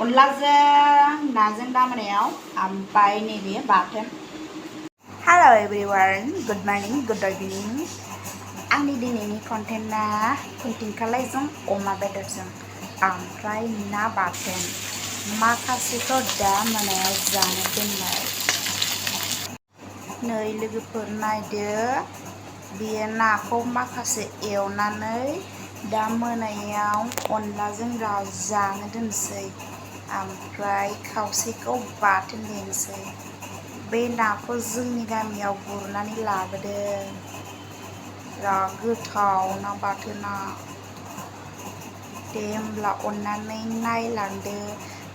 अनलाजों नाजों दा मोनायाव ओमफ्राय नैबे बाथोन। Hello everyone, good morning, good evening. आंनि दिनैनि कन्टेन्टआ कुन्टेंकालाइजों अमा बेदरजों ओमफ्राय ना बाथोन। माखासेखौ दा मोनायाव जानो दोनबाय। नै लोगोफोर नायदो, बेयो नाखौ माखासे एवनानै दा मोनायाव अनलाजों जानो दोनसै, ओमफ्राय खावसेखौ बाथोन देनोसै। बे नाखौ जोंनि गामियाव गुरनानै लाबोदों। बिराद गोथाव ना बाथोना। दे होमब्ला अननानै नायलांदो,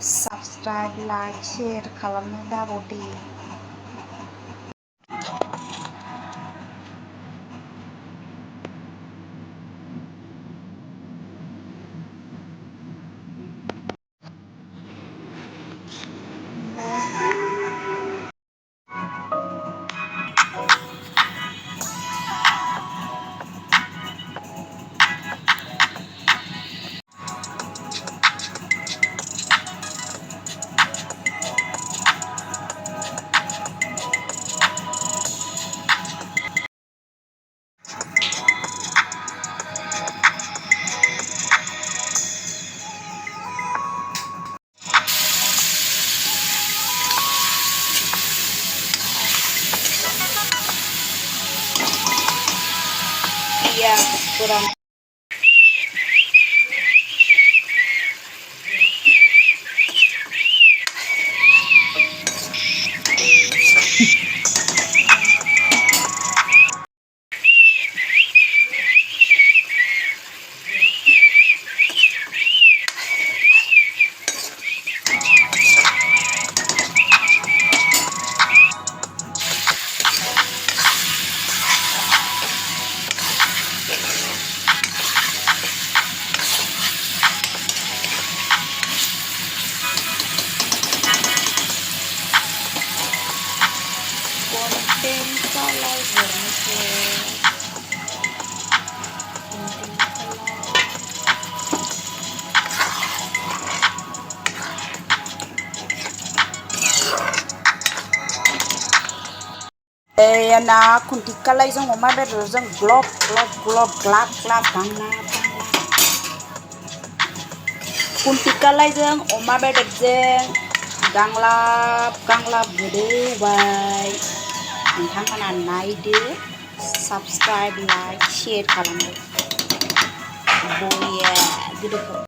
साबस्क्राइब, लाइक, शेयार खालामनो दाबावदे। Iya, kurang. Kuntengkalai bermesin. Na kuntengkalaiजों अमा बेदरजों ग्लब ग्लब ग्लब ग्लाब ग्लाब गांलाब गांलाब। कुन्टेंकालाइजों अमा बेदरजों गांलाब गांलाब गोदौबाय। नोंथांमोना नायदो, साबस्क्राइब, लाइक, शेयार खालामदो। बरिया गोदौखौ।